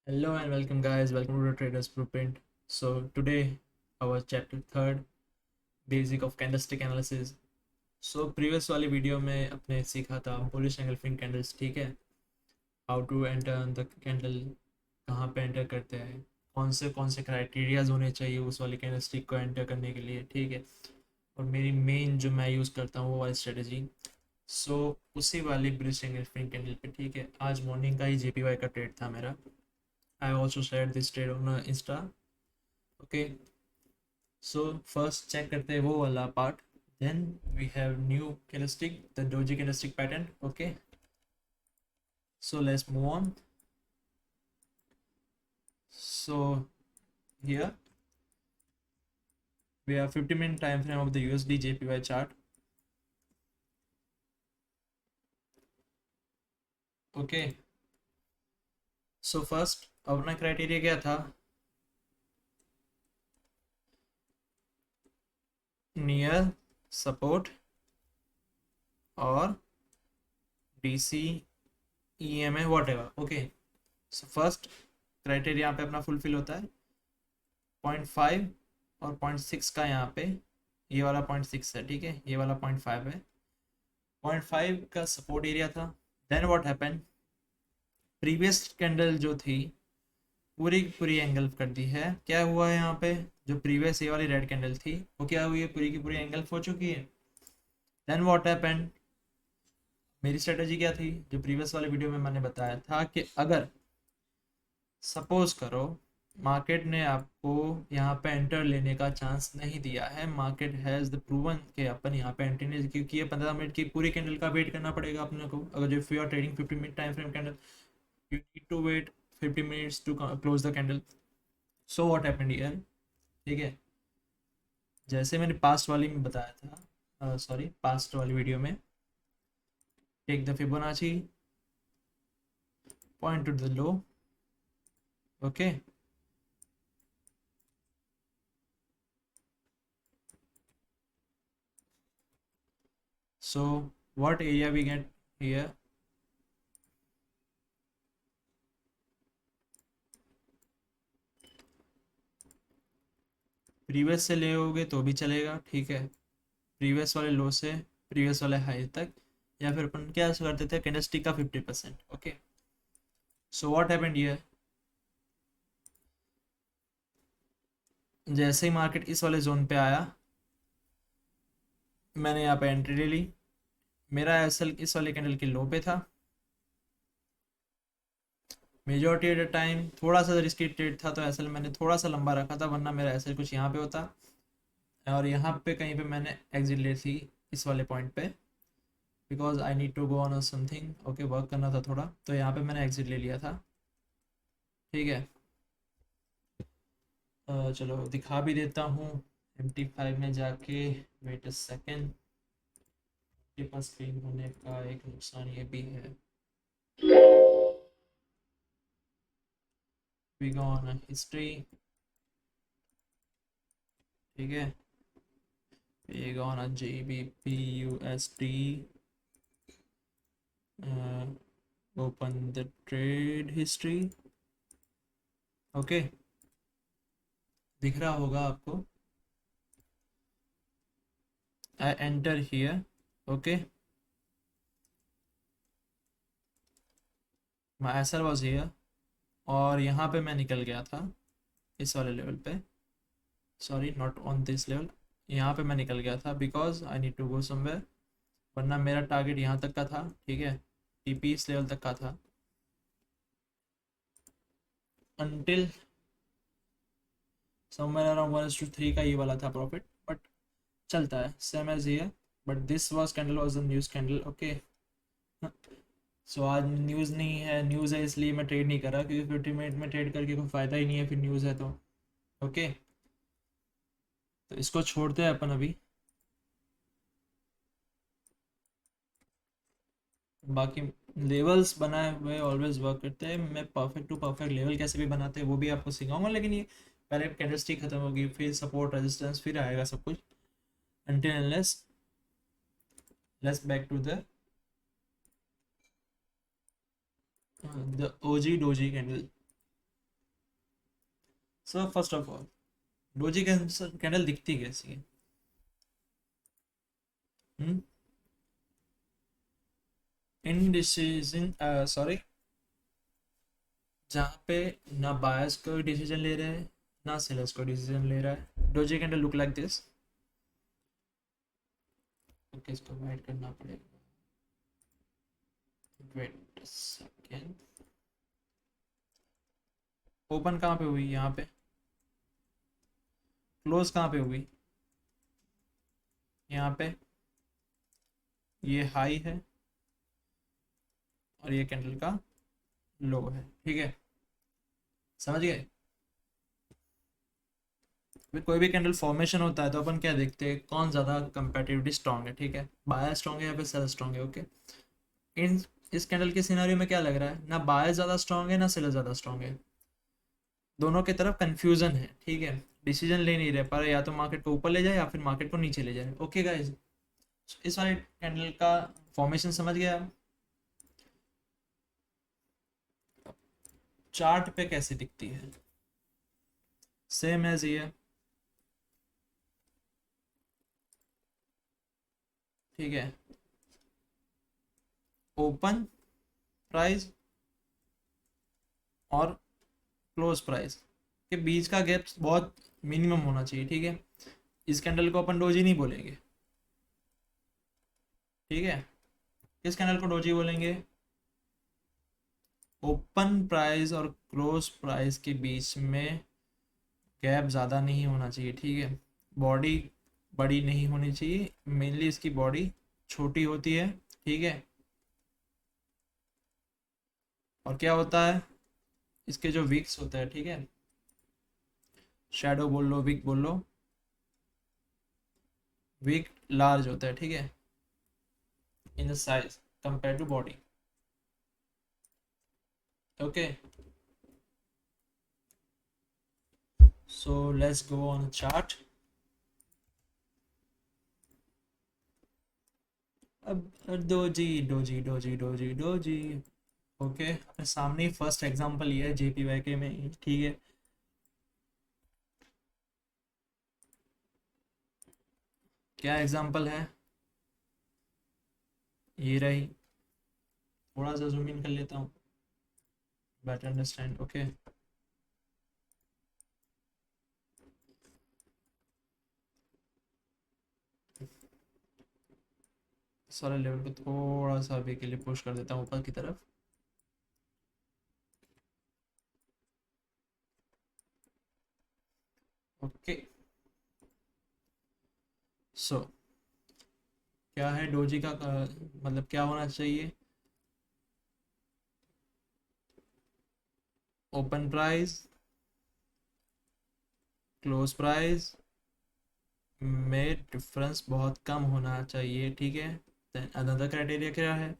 Hello and welcome guys, welcome to the Traders Blueprint. So today our chapter third, basic of candlestick analysis. So previous वाली video में अपने सीखा था bullish engulfing candles, ठीक है। How to enter the candle, कहाँ पे enter करते हैं, कौन से क्राइटेरियाज होने चाहिए उस वाली कैंडलस्टिक को एंटर करने के लिए, ठीक है। और मेरी मेन जो मैं यूज़ करता हूँ वो वाली स्ट्रेटजी। सो उसी वाली बुलिश एंगल्फिंग कैंडल पे, ठीक है। आज मॉर्निंग का ही JPY का ट्रेड था मेरा। I also shared this trade on Insta. Okay, so first check करते हैं वो वाला part. Then we have new candlestick, the doji candlestick pattern. Okay, so let's move on. So here we have 50-minute time frame of the USD JPY chart. Okay, so first अपना criteria क्या था? Near support और DC EMA whatever. Okay, so first criteria यहाँ पे अपना fulfil होता है 0.5 और 0.6 का। यहाँ पे ये वाला 0.6 है, ठीक है, ये वाला 0.5 है। 0.5 का सपोर्ट एरिया था। Then what happen, previous candle जो थी पूरी की पूरी एंगल्फ कर दी है। क्या हुआ है यहाँ पे, जो प्रीवियस ये वाली रेड कैंडल थी वो क्या हुई है, पूरी की पूरी एंगल्फ हो चुकी है। देन व्हाट हैपन, मेरी स्ट्रेटजी क्या थी जो प्रीवियस वाले वीडियो में मैंने बताया था कि अगर सपोज करो मार्केट ने आपको यहाँ पे एंटर लेने का चांस नहीं दिया है, मार्केट हैज़ द प्रूवन कि अपन यहाँ पे एंट्री नहीं, क्योंकि ये 15 मिनट की पूरी कैंडल का वेट करना पड़ेगा अपने को। अगर जो you are trading 50 minute time frame candle, you need to wait 50 minutes to close the candle. So what happened here, ठीक है। जैसे मैंने पास्ट वाली में बताया था, सॉरी पास्ट वाली वीडियो में, take the Fibonacci, point to the low. Okay, so what area we get here, previous से ले होगे तो भी चलेगा, ठीक है। प्रीवियस वाले लो से प्रीवियस वाले हाई तक, या फिर अपन क्या करते थे कैंडलस्टिक का 50%। Okay, so what happened here, जैसे ही मार्केट इस वाले जोन पे आया मैंने यहाँ पे एंट्री ले ली। मेरा एसएल इस वाले कैंडल के लो पे था। मेजोरिटी ऑफ द टाइम थोड़ा सा रिस्की ट्रेड था तो एसएल मैंने थोड़ा सा लंबा रखा था, वरना मेरा एसएल कुछ यहाँ पे होता। और यहाँ पे कहीं पे मैंने एग्जिट ली थी इस वाले पॉइंट पे, because I need to go on something. Okay, work करना था थोड़ा, तो यहाँ पे मैंने एग्जिट ले लिया था, ठीक है। चलो दिखा भी देता हूँ MT5 में जाके। वेट अ सेकेंड, के पास स्क्रीन होने का एक नुकसान ये भी है। वी गो ऑन हिस्ट्री, ठीक है। We go on GBP USD, open the trade history. Okay, दिख रहा होगा आपको, I enter here. Okay, my SL was here, और यहाँ पे मैं निकल गया था इस वाले लेवल पे, sorry not on this level. यहाँ पे मैं निकल गया था because I need to go somewhere, वरना मेरा टारगेट यहाँ तक का था, ठीक है। TP इस लेवल तक का था अनटिल समवेयर अराउंड 1:3 का ये वाला था प्रॉफिट, बट चलता है सेम एज ये। But this was candle was the news candle. Okay, so आज न्यूज़ नहीं है, न्यूज़ है इसलिए मैं ट्रेड नहीं कर रहा, क्योंकि 50 मिनट में ट्रेड करके कोई फ़ायदा ही नहीं है फिर न्यूज़ है तो। ओके, तो इसको छोड़ते हैं अपन अभी। बाकी लेवल्स बनाए हुए ऑलवेज वर्क करते हैं। मैं परफेक्ट टू परफेक्ट लेवल कैसे भी बनाते हैं वो भी आपको सिखाऊंगा, लेकिन ये पहले कैंडलस्टिक खत्म होगी, फिर सपोर्ट रेजिस्टेंस, फिर आएगा सब कुछ। until unless let's back to the OG doji candle। So first of all doji candle दिखती कैसी है? इनडिसीजन, सॉरी, जहाँ पे ना बायर्स कोई डिसीजन ले रहा है ना सेलर्स कोई डिसीजन ले रहा है। Doji candle look like this. Okay, इसको वाइट करना पड़ेगा। Wait second. ओपन कहाँ पे हुई? यहाँ पे। क्लोज कहाँ पे हुई? यहाँ पे। ये हाई है और ये कैंडल का लो है, ठीक है, समझ गए? फिर कोई भी कैंडल फॉर्मेशन होता है तो अपन क्या देखते हैं, कौन ज़्यादा कंपेटिवली स्ट्रांग है, ठीक है, बायर स्ट्रांग है या फिर सेलर स्ट्रांग है। ओके, इन इस कैंडल के सिनेरियो में क्या लग रहा है, ना बायर ज़्यादा स्ट्रांग है ना सेलर ज़्यादा स्ट्रांग है, दोनों की तरफ कंफ्यूजन है, ठीक है, डिसीजन ले नहीं रहे, पर या तो मार्केट को ऊपर ले जाए या फिर मार्केट को नीचे ले जाए। ओके गाइस, इस वाले कैंडल का फॉर्मेशन समझ गया? चार्ट पे कैसे दिखती है? सेम एज ये, ठीक है, ओपन प्राइस और क्लोज प्राइस के बीच का गैप बहुत मिनिमम होना चाहिए, ठीक है। इस कैंडल को अपन डोजी नहीं बोलेंगे, ठीक है। किस कैंडल को डोजी बोलेंगे? ओपन प्राइस और क्लोज प्राइस के बीच में गैप ज़्यादा नहीं होना चाहिए, ठीक है, बॉडी बड़ी नहीं होनी चाहिए, मेनली इसकी बॉडी छोटी होती है, ठीक है। और क्या होता है, इसके जो विक्स होता है, ठीक है, शैडो बोल लो, विक बोल लो, विक लार्ज होता है, ठीक है, in the size compare to body. Okay, so let's go on a chart। अब doji doji doji doji doji. Okay, अपने सामने ही फर्स्ट एग्जांपल ये है जेपीवाई के में ही, ठीक है। क्या एग्जांपल है? ये रही, थोड़ा सा जूम इन कर लेता हूँ, बेटर अंडरस्टैंड। ओके, सारे लेवल को थोड़ा सा अभी के लिए पुश कर देता हूँ ऊपर की तरफ। ओके, सो क्या है डोजी का मतलब क्या होना चाहिए? ओपन प्राइस क्लोज प्राइस में डिफरेंस बहुत कम होना चाहिए, ठीक है। देन अनदर क्राइटेरिया क्या है,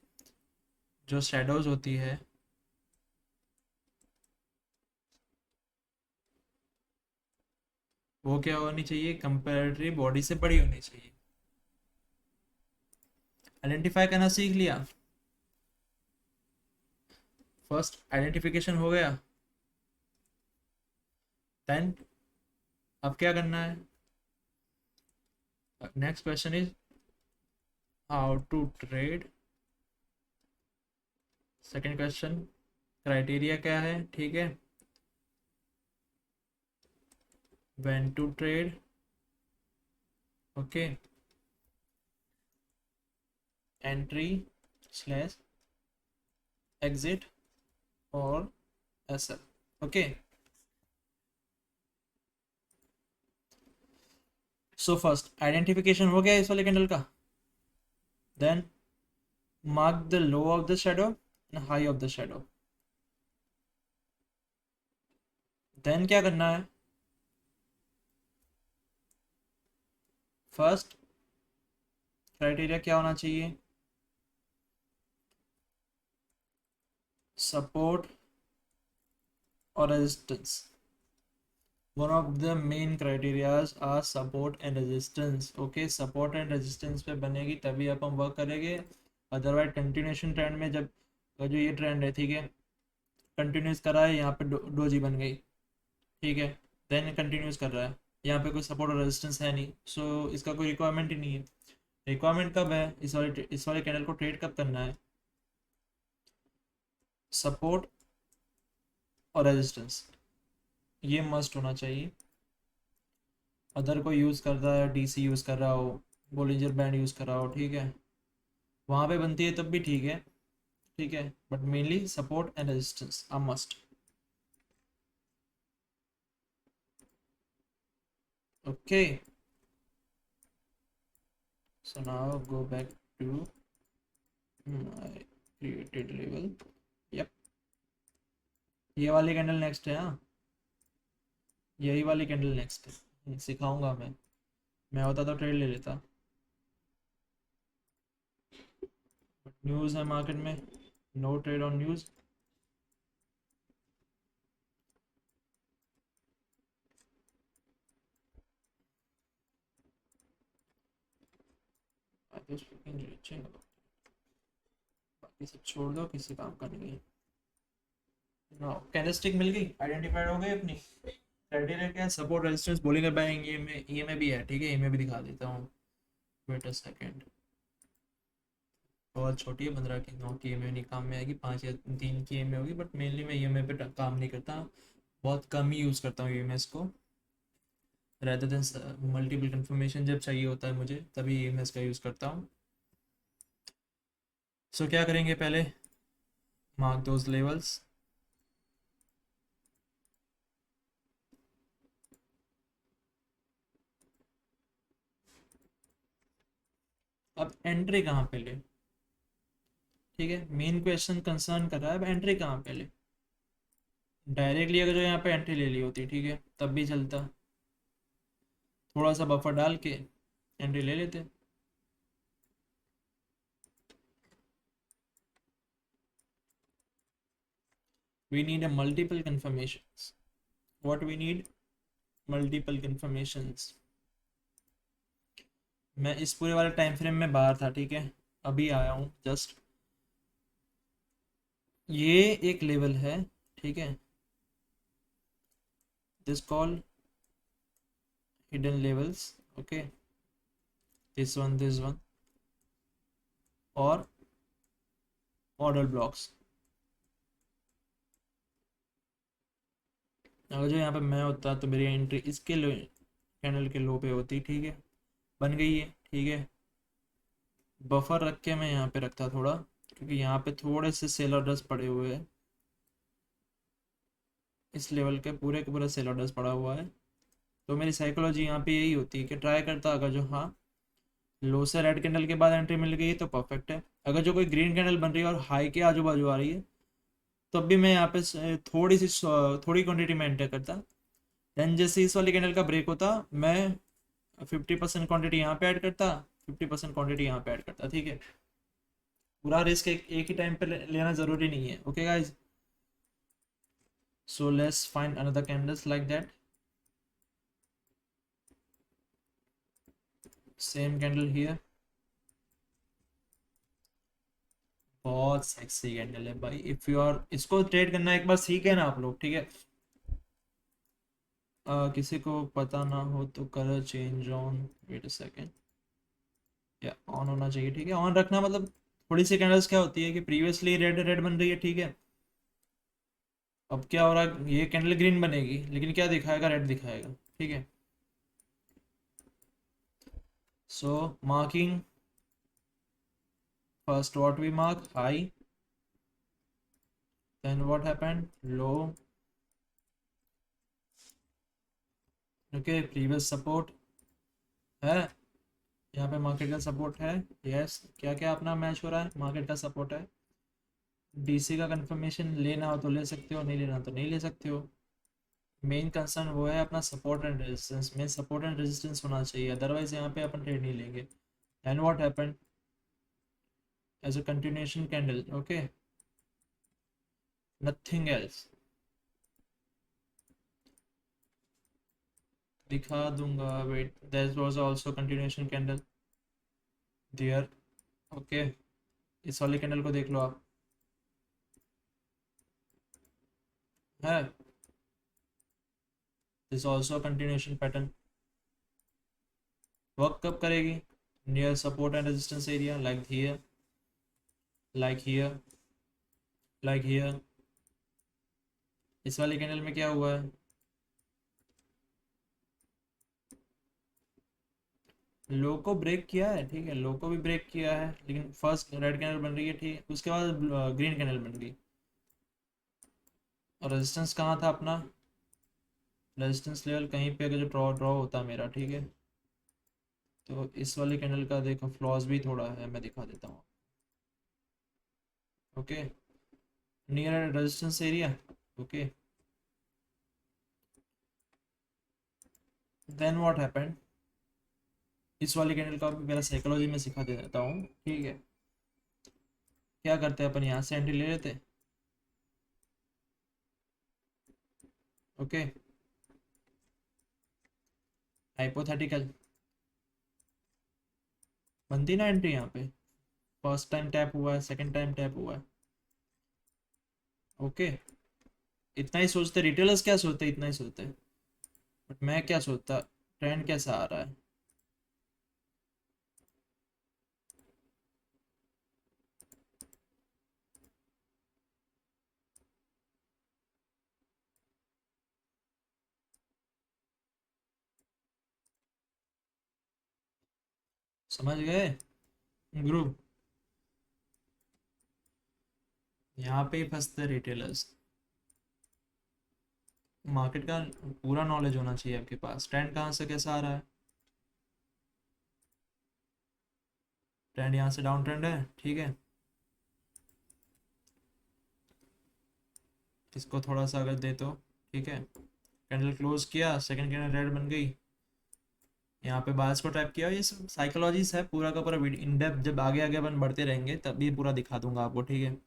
जो शेडोज होती है वो क्या होनी चाहिए, कंपेरेटरी बॉडी से बड़ी होनी चाहिए। आइडेंटिफाई करना सीख लिया, फर्स्ट आइडेंटिफिकेशन हो गया। देन अब क्या करना है, next question is how to trade. Second question, criteria क्या है, ठीक है, when to trade. Okay, entry slash exit और SL. Okay, so first identification हो गया इस वाले कैंडल का। Then mark the low of the shadow and high of the shadow। Then क्या करना है, फर्स्ट क्राइटेरिया क्या होना चाहिए, सपोर्ट और resistance. One of the main criterias are support and resistance. Okay, support and resistance पे बनेगी तभी अपन वर्क करेंगे, अदरवाइज कंटिन्यूशन ट्रेंड में जब जो ये ट्रेंड है, ठीक है, कंटिन्यूस करा है, यहाँ पे डोजी बन गई, ठीक है, देन कंटिन्यूस कर रहा है, यहाँ पे कोई सपोर्ट और रेजिस्टेंस है नहीं, सो इसका कोई रिक्वायरमेंट ही नहीं है। रिक्वायरमेंट कब है, इस वाले कैंडल को ट्रेड कब करना है, सपोर्ट और रेजिस्टेंस, ये मस्ट होना चाहिए। अदर कोई यूज़ कर रहा है, डीसी यूज़ कर रहा हो, बोलिंजर बैंड यूज़ कर रहा हो, ठीक है, वहाँ पे बनती है तब भी ठीक है, ठीक है, but mainly support and resistance R must. Okay, so now go back to my created level. Yep, ये वाली कैंडल नेक्स्ट है, हाँ यही वाली कैंडल नेक्स्ट है, सिखाऊंगा मैं होता तो ट्रेड ले लेता, बट न्यूज़ है मार्केट में, नो ट्रेड ऑन न्यूज़। बाकी सब छोड़ दो, किसी काम का नहीं है। नो, कैंडलस्टिक मिल गई, आइडेंटिफाइड हो गई अपनी क्राइटेरिया, क्या है, सपोर्ट रेजिस्टेंस बोलिंग बैंड, ये में भी है, ठीक है, ये में भी दिखा देता हूँ, वेट अ सेकेंड, बहुत छोटी है, 15 की, 9 की EMA नहीं काम में आएगी, 5 या 3 की EMA होगी, बट मेनली मैं EMA पे काम नहीं करता, बहुत कम ही यूज़ करता हूँ EMS को, रेदर देन मल्टीपल कंफर्मेशन जब चाहिए होता है मुझे तभी EMS का यूज़ करता हूँ। सो क्या करेंगे पहले, मार्क दोज लेवल्स, अब एंट्री कहाँ पे ले, ठीक है, मेन क्वेश्चन कंसर्न कर रहा है अब एंट्री कहाँ पे ले, डायरेक्टली अगर जो यहाँ पे एंट्री ले ली होती, ठीक है, तब भी चलता, थोड़ा सा बफर डाल के एंट्री ले लेते। We need a multiple confirmations. What we need? Multiple confirmations. मैं इस पूरे वाले टाइम फ्रेम में बाहर था, ठीक है, अभी आया हूँ जस्ट, ये एक लेवल है, ठीक है, this call hidden levels, okay, this one और ऑर्डर ब्लॉक्स। अगर जो यहाँ पे मैं होता तो मेरी एंट्री इसके लो कैंडल के लो पे होती, ठीक है, बन गई है, ठीक है, बफर रख के मैं यहाँ पे रखता थोड़ा, क्योंकि यहाँ पे थोड़े से सेल ऑर्डर्स पड़े हुए हैं, इस लेवल के पूरा सेल ऑर्डर्स पड़ा हुआ है, तो मेरी साइकोलॉजी यहाँ पे यही होती है कि ट्राई करता, अगर जो हाँ लो से रेड कैंडल के बाद एंट्री मिल गई तो परफेक्ट है, अगर जो कोई ग्रीन कैंडल बन रही है और हाई के आजू बाजू आ रही है तब भी मैं यहाँ पे थोड़ी क्वांटिटी में एंटर करता, देन जैसे इस वाली कैंडल का ब्रेक होता मैं 50% क्वांटिटी यहाँ पे ऐड करता, 50% क्वांटिटी यहाँ पे ऐड करता, ठीक है, पूरा रिस्क एक ही टाइम पे लेना जरूरी नहीं है। Okay guys, so let's find another candles like that, same candle here, बहुत सेक्सी कैंडल है भाई, इफ यू आर इसको ट्रेड करना एक बार सीखे ना आप लोग, ठीक है, किसी को पता ना हो तो colour change on, wait a second, या ऑन होना चाहिए, ठीक है, ऑन रखना मतलब थोड़ी सी कैंडल्स क्या होती है कि प्रीवियसली रेड रेड बन रही है, ठीक है, अब क्या हो रहा है, ये कैंडल ग्रीन बनेगी लेकिन क्या दिखाएगा, रेड दिखाएगा, ठीक है, so marking first what we mark high, then what happened low, okay, previous support है, यहाँ पे मार्केट का सपोर्ट है, यस, क्या क्या अपना मैच हो रहा है, मार्केट का सपोर्ट है, डीसी का कंफर्मेशन लेना हो तो ले सकते हो, नहीं लेना तो नहीं ले सकते हो, मेन कंसर्न वो है अपना सपोर्ट एंड रेजिस्टेंस में, सपोर्ट एंड रेजिस्टेंस होना चाहिए, अदरवाइज यहाँ पे अपन ट्रेड नहीं लेंगे। And what happened as a continuation candle, okay, nothing else, दिखा दूंगा, wait, that was also continuation candle there, okay, इस वाले कैंडल को देख लो आप, है this also continuation pattern. Work कब करेगी? Near support and resistance area, like here, like here, like here. इस वाले कैंडल में क्या हुआ है? लो को ब्रेक किया है, ठीक है, लो को भी ब्रेक किया है, लेकिन फर्स्ट रेड कैंडल बन रही है, ठीक है, उसके बाद ग्रीन कैंडल बन गई। और रेजिस्टेंस कहाँ था अपना? रेजिस्टेंस लेवल कहीं पे अगर जो ड्रॉ ड्रॉ होता मेरा, ठीक है, तो इस वाले कैंडल का देखो फ्लॉज भी थोड़ा है, मैं दिखा देता हूँ। Okay, near resistance area. Okay, then what happened? इस वाले कैंडल का भी मेरा साइकोलॉजी में सिखा दे देता हूँ, ठीक है। क्या करते हैं अपन, यहाँ से एंट्री ले लेते। ओके, हाइपोथेटिकल बनती ना एंट्री यहाँ पे। फर्स्ट टाइम टैप हुआ है, सेकंड टाइम टैप हुआ है। ओके, इतना ही सोचते रिटेलर्स, क्या सोचते इतना ही सोचते, बट मैं क्या सोचता, ट्रेंड कैसा आ रहा है। समझ गए गुरु? यहाँ पे ही फंसते रिटेलर्स। मार्केट का पूरा नॉलेज होना चाहिए आपके पास, ट्रेंड कहाँ से कैसा आ रहा है। ट्रेंड यहाँ से डाउन ट्रेंड है, ठीक है, इसको थोड़ा सा अगर दे तो, ठीक है, कैंडल क्लोज किया, सेकंड कैंडल रेड बन गई, यहाँ पे बायर्स को ट्रैप किया। ये सब साइकोलॉजीज है, पूरा का पूरा इन डेप्थ जब आगे आगे अपन बढ़ते रहेंगे तब भी पूरा दिखा दूंगा आपको, ठीक है।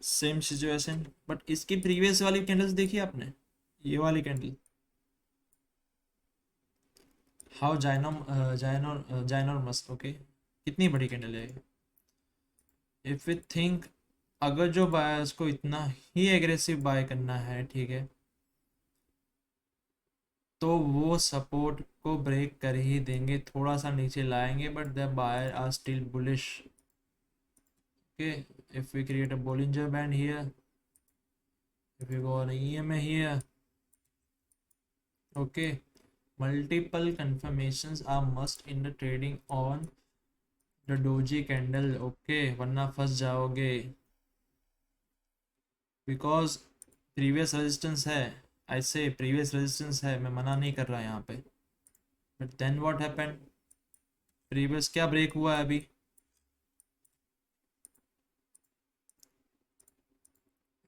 सेम सिचुएशन, बट इसकी प्रीवियस वाली कैंडल्स देखी आपने? ये वाली कैंडल, हाउ जाइनोर ओके, कितनी बड़ी कैंडल है। इफ वी थिंक, अगर जो बायर्स को इतना ही एग्रेसिव बाय करना है, ठीक है, तो वो सपोर्ट को ब्रेक कर ही देंगे, थोड़ा सा नीचे लाएंगे, but the buyer are still bullish. Okay, if we create a Bollinger Band here, if we go on EMA here, okay, multiple confirmations are must in the trading on the doji candle, okay, वरना फंस जाओगे, because previous resistance है, ऐसे previous resistance है, मैं मना नहीं कर रहा यहाँ पे, but then what happened? previous क्या ब्रेक हुआ है अभी?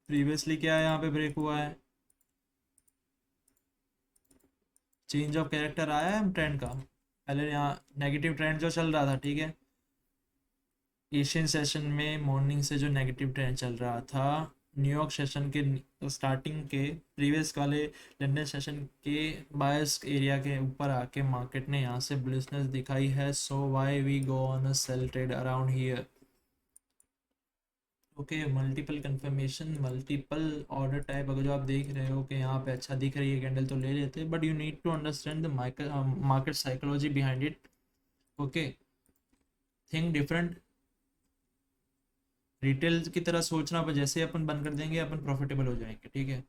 प्रीवियसली क्या है यहाँ पे ब्रेक हुआ है? चेंज ऑफ कैरेक्टर आया है ट्रेंड का। पहले यहाँ नेगेटिव ट्रेंड जो चल रहा था, ठीक है, एशियन सेशन में मॉर्निंग से जो नेगेटिव ट्रेंड चल रहा था, न्यूयॉर्क सेशन के स्टार्टिंग के प्रीवियस वाले लंदन सेशन के बायस एरिया के ऊपर आके मार्केट ने यहाँ से बुलिशनेस दिखाई है, so why we go on a sell trade around here. Okay, multiple confirmation, multiple order type, अगर जो आप देख रहे हो कि यहाँ पे अच्छा दिख रही है कैंडल तो ले लेते, but you need to understand the market psychology behind it. Okay, think different. Retail की तरह सोचना, पर जैसे अपन बंद कर देंगे अपन प्रॉफिटेबल हो जाएंगे, ठीक है।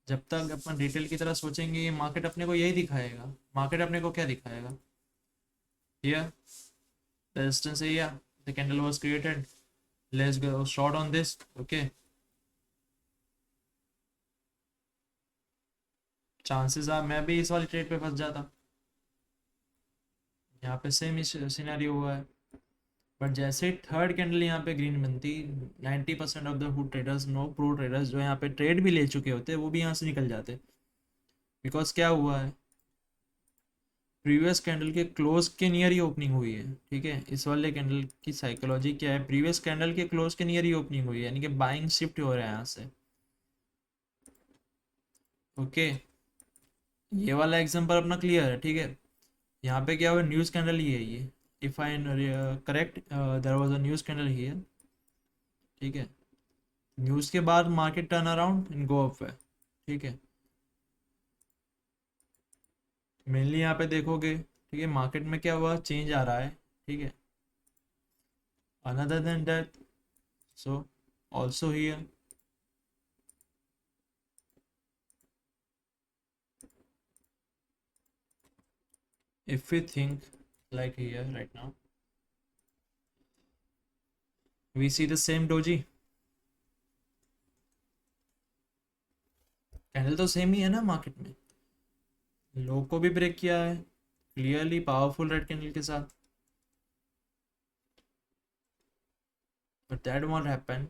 जब तक अपन रिटेल की तरह सोचेंगे, ये मार्केट अपने को यही दिखाएगा। मार्केट अपने को क्या दिखाएगा? Here resistance area, the candle was created, let's go short on this. Okay, chances आ मैं भी इस वाली ट्रेड पे फंस जाता। यहाँ पे सेम ही सिनेरियो हुआ है, बट जैसे थर्ड कैंडल यहाँ पे ग्रीन बनती, 90% of the hood traders, no pro traders जो यहाँ पे ट्रेड भी ले चुके होते, वो भी यहाँ से निकल जाते। बिकॉज क्या हुआ है, प्रीवियस कैंडल के क्लोज के नियर ही ओपनिंग हुई है, ठीक है। इस वाले कैंडल की साइकोलॉजी क्या है, प्रीवियस कैंडल के क्लोज के नियर ही ओपनिंग हुई है, यानी कि बाइंग शिफ्ट हो रहा है यहाँ से। ओके, ये वाला एग्जांपल अपना क्लियर है, ठीक है। यहाँ पे क्या हुआ, न्यूज़ कैंडल ही है ये, if I correct, there was a news candle here, ठीक है। न्यूज़ के बाद market turn around and go up है, ठीक है। मेनली यहाँ पे देखोगे, ठीक है, मार्केट में क्या हुआ, चेंज आ रहा है, ठीक है। Another then that, so also here, if we think like here right now, we see the same doji candle तो सेम ही है ना मार्केट में, लो को भी ब्रेक किया है क्लियरली पावरफुल रेड कैंडल के साथ, but that what happen,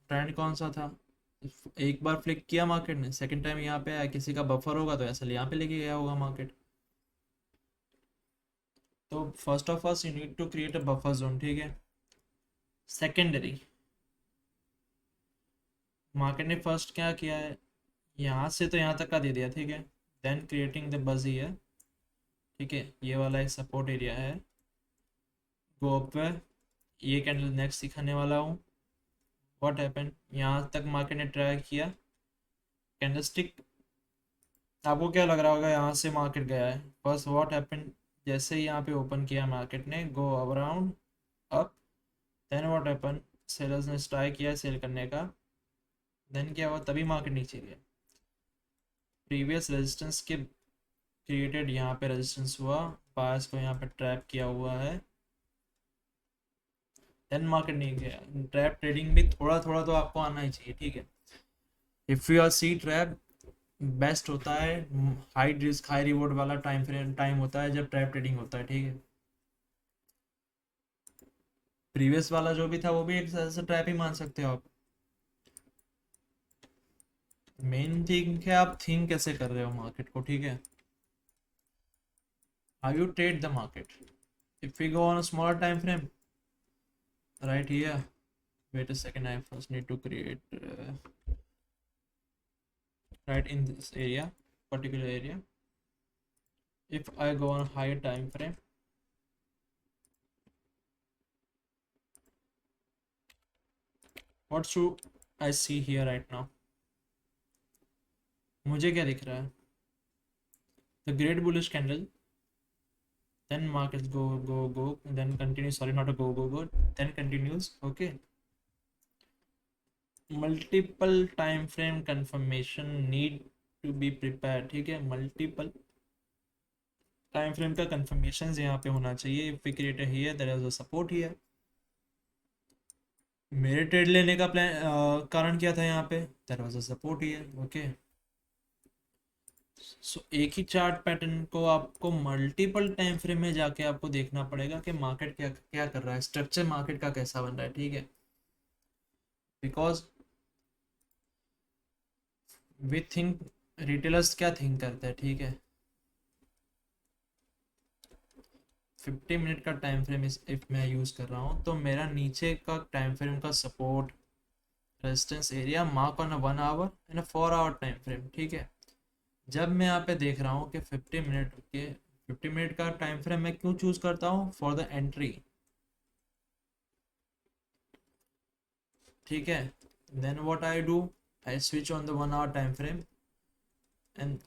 trend कौन सा था, एक बार फ्लिक किया मार्केट ने, सेकंड टाइम यहाँ पे आया, किसी का बफर होगा तो ऐसा यहाँ पे लेके गया होगा मार्केट। तो first of all you need to create a buffer zone, ठीक है। सेकेंडरी, मार्केट ने फर्स्ट क्या किया है, यहाँ से तो यहाँ तक का दे दिया, ठीक है। देन क्रिएटिंग द बज हियर, ठीक है, ये वाला एक सपोर्ट एरिया है, गो अप है, ये कैंडल नेक्स्ट दिखाने वाला हूँ। व्हाट हैपन, यहाँ तक मार्केट ने ट्राई किया, कैंडलस्टिक, आपको क्या लग रहा होगा यहाँ से मार्केट गया है, फर्स्ट व्हाट हैपन, जैसे ही यहाँ पे ओपन किया मार्केट ने, go around up, then what happen, sellers ने ट्राई किया सेल करने का, देन क्या हुआ, तभी मार्केट नीचे गया, प्रीवियस रेजिस्टेंस के क्रिएटेड यहाँ पे रेजिस्टेंस हुआ, बायर्स को यहाँ पे ट्रैप किया हुआ है, देन मार्केट नहीं गया। ट्रैप ट्रेडिंग भी थोड़ा थोड़ा तो आपको आना ही चाहिए, ठीक है। If you are see trap, best होता है, हाई रिस्क हाई रिवॉर्ड वाला टाइम फ्रेम टाइम होता है जब ट्रैप ट्रेडिंग होता है, ठीक है। प्रीवियस वाला जो भी था वो भी एक तरह से ट्रैप ही मान सकते हो आप। मेन थिंग है आप थिंक कैसे कर रहे हो मार्केट को, ठीक है। How you trade the market, if we go on a smaller time frame right here, wait a second, I first need to create right in this area, particular area, if I go on a higher time frame, what should I see here right now, मुझे क्या दिख रहा है, the great bullish candle, then markets go, then continue, sorry, not a go, then continues, okay, multiple time frame confirmation need to be prepared, ठीक है। Multiple time frame का confirmations यहाँ पे होना चाहिए, if we create a here there is a support here, मेरे trade लेने का प्लान कारण क्या था, यहाँ पे there was a support here, okay. So एक ही चार्ट पैटर्न को आपको मल्टीपल टाइम फ्रेम में जाके आपको देखना पड़ेगा कि मार्केट क्या क्या कर रहा है, स्ट्रक्चर मार्केट का कैसा बन रहा है, ठीक है। बिकॉज वी थिंक, रिटेलर्स क्या थिंक करते हैं, ठीक है। 50 मिनट का टाइम फ्रेम इफ मैं यूज़ कर रहा हूँ तो मेरा नीचे का टाइम फ्रेम का support resistance area mark on a 1 hour and a 4 hour time frame, ठीक है। जब मैं यहाँ पे देख रहा हूँ कि 50 मिनट का टाइम फ्रेम मैं क्यों चूज करता हूँ, फॉर द एंट्री, ठीक है। Then what I do, I switch on the 1 hour time frame and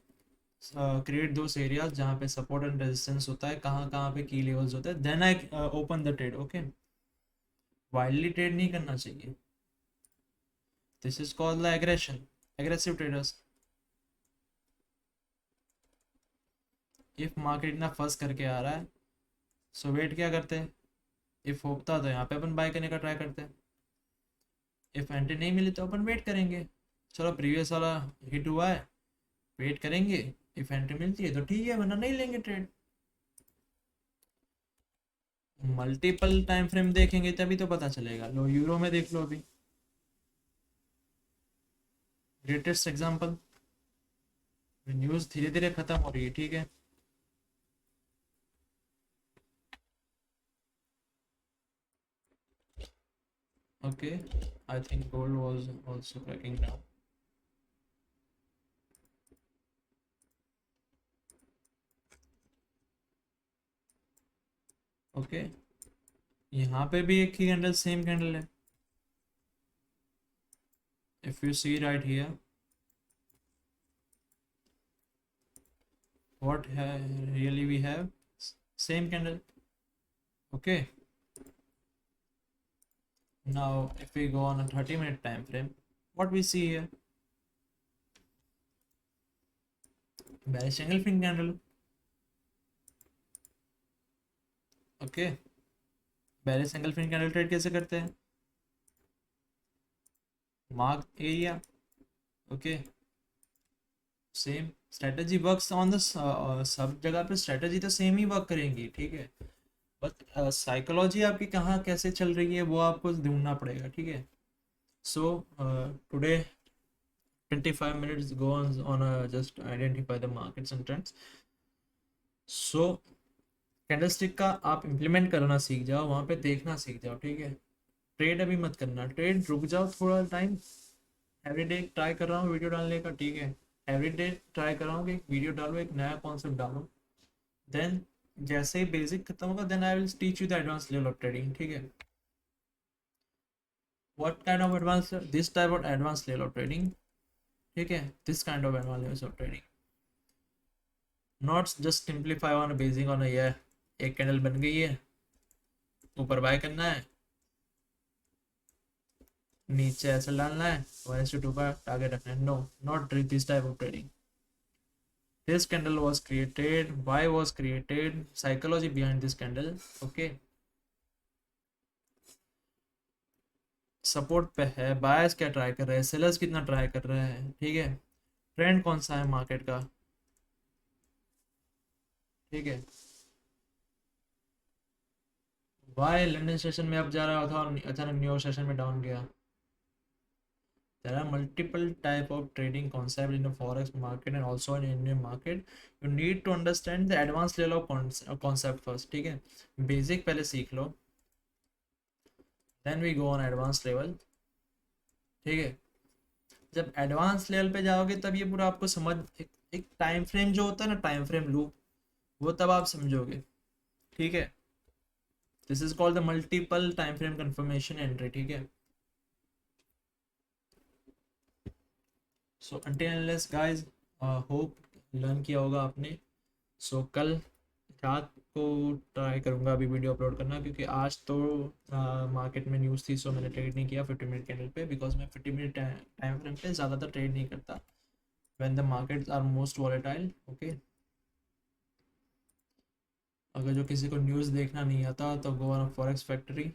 create those areas जहाँ पे सपोर्ट एंड रेजिस्टेंस होता है, कहाँ कहाँ पे की लेवल्स होते हैं, then I open the trade, okay. Wildly trade नहीं करना चाहिए, this is called the aggression, aggressive traders. If market इतना फर्स्ट करके आ रहा है, सो वेट क्या करते हैं, इफ होता तो यहाँ पे अपन बाय करने का ट्राई करते हैं, इफ एंट्री नहीं मिली तो अपन वेट करेंगे, चलो प्रीवियस वाला हिट हुआ है, वेट करेंगे, इफ एंट्री मिलती है तो ठीक है, वरना नहीं लेंगे ट्रेड। मल्टीपल टाइम फ्रेम देखेंगे तभी तो पता चलेगा, लो यूरो में देख लो अभी, ग्रेटेस्ट एग्जांपल, न्यूज़ धीरे धीरे खत्म हो रही है, ठीक है। Okay, I think gold was also cracking down, okay. यहाँ पे भी एक ही कैंडल, सेम कैंडल है, if you see right here, what really we have same candle. Okay, now if we go on a 30-minute time frame, what we see here, bearish engulfing candle. Okay, bearish engulfing candle trade कैसे करते हैं, mark area. Okay, same strategy works on the sub जगह पे strategy तो same ही work करेंगी, ठीक है, but psychology आपकी कहाँ कैसे चल रही है वो आपको ढूंढना पड़ेगा, ठीक है। So today 25 minutes go on just identify the markets and trends. So candlestick का आप इम्प्लीमेंट करना सीख जाओ, वहाँ पे देखना सीख जाओ, ठीक है। ट्रेड अभी मत करना, ट्रेड रुक जाओ थोड़ा टाइम। एवरी डे ट्राई कर रहा हूँ वीडियो डालने का, ठीक है, एवरी डे ट्राई कर रहा हूँ कि एक वीडियो डालो, एक नया कॉन्सेप्ट डालो। देन जैसे ही बेसिक खत्म होगा then I will teach you the advance level of trading, ठीक है। What kind of advance, this type of advance level of trading, ठीक है, this kind of advance level of trading, not just simplify on basic on ये एक candle बन गई है, ऊपर बाय करना है, नीचे ऐसे डालना है, 1:2 का टारगेट रखना है। No, not this type of trading. This candle was created, why was created, psychology behind this candle, okay। Support पे है, बायर्स क्या ट्राई कर रहे हैं, सेलर्स कितना ट्राई कर रहे हैं, ठीक है, ट्रेंड कौन सा है मार्केट का, ठीक है। वाई लंदन सेशन में अब जा रहा था और अचानक न्यूयॉर्क सेशन में डाउन गया। There are multiple type of trading concept in the forex market and also in Indian market. You need to understand the advanced level of concept first, ठीक है, basic पहले सीख लो, then we go on advanced level, ठीक है। जब advance level पे जाओगे तब ये पूरा आपको समझ, एक टाइम फ्रेम जो होता है ना, टाइम फ्रेम लूप, वो तब आप समझोगे, ठीक है। This is called the multiple time frame confirmation entry, ठीक है। So until unless guys, hope learn किया होगा आपने। सो कल रात को ट्राई करूँगा अभी वीडियो अपलोड करना, क्योंकि आज तो मार्केट में न्यूज़ थी, सो मैंने ट्रेड नहीं किया 50-मिनट कैंडल पे, बिकॉज मैं 50-मिनट टाइम फ्रेम पे ज़्यादातर ट्रेड नहीं करता when the markets are most volatile, okay. अगर जो किसी को न्यूज़ देखना नहीं आता तो गो ऑन फॉरेक्स फैक्ट्री,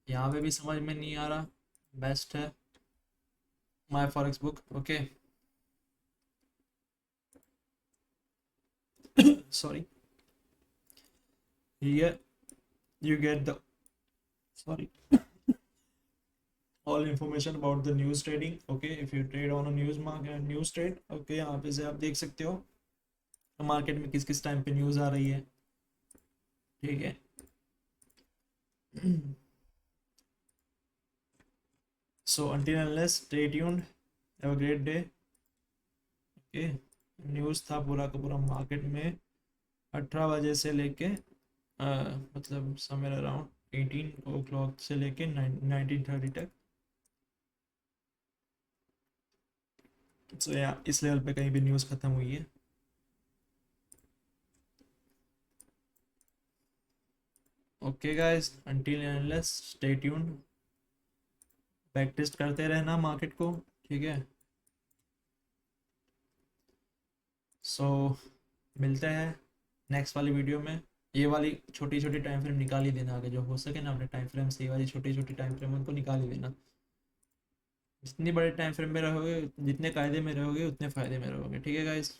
यहाँ पे भी समझ में नहीं आ रहा, बेस्ट है my forex book, okay. Sorry, here you get the, sorry, all information about the news trading, okay। If you trade on a news market, news trade, okay, यहाँ पे से आप देख सकते हो मार्केट में किस किस टाइम पे न्यूज़ आ रही है, ठीक है। सो until unless stay tuned, have a great day, okay. News था पूरा का पूरा मार्केट में 18 बजे से लेके मतलब समवेयर अराउंड 18 o'clock से लेके 19:30 तक। सो या इस लेवल पे कहीं भी न्यूज़ ख़त्म हुई है, okay guys. Until unless stay tuned, back test करते रहना मार्केट को, ठीक है। सो मिलते हैं नेक्स्ट वाली वीडियो में। ये वाली छोटी छोटी टाइम फ्रेम निकाल ही देना, आगे जो हो सके ना अपने टाइम फ्रेम से, ये वाली छोटी छोटी टाइम फ्रेम उनको निकाल ही देना। जितनी बड़े टाइम फ्रेम में रहोगे, जितने कायदे में रहोगे उतने फ़ायदे में रहोगे, ठीक है guys.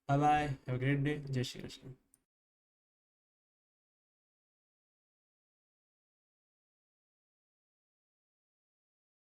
Bye bye, have a great day, जय श्री कृष्ण।